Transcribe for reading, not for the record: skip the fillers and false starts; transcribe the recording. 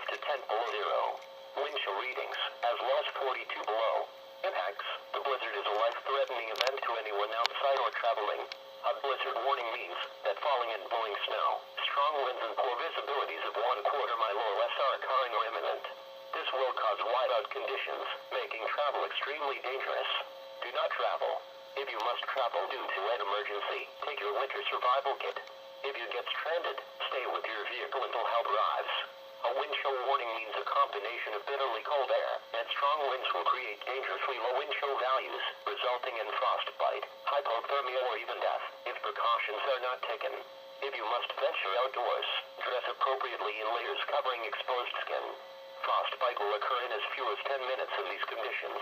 to 10 below zero. Wind chill readings as low as 42 below. Impacts. The blizzard is a life-threatening event to anyone outside or traveling. A blizzard warning means that falling and blowing snow, strong winds and poor visibilities of 1/4 mile or less are occurring or imminent. This will cause whiteout conditions, making travel extremely dangerous. Do not travel. If you must travel due to an emergency, take your winter survival kit. If you get stranded, stay with your vehicle until help arrives. A wind chill warning means a combination of bitterly cold air and strong winds will create dangerously low wind chill values, resulting in frostbite, hypothermia, or even death, if precautions are not taken. If you must venture outdoors, dress appropriately in layers covering exposed skin. Frostbite will occur in as few as 10 minutes in these conditions.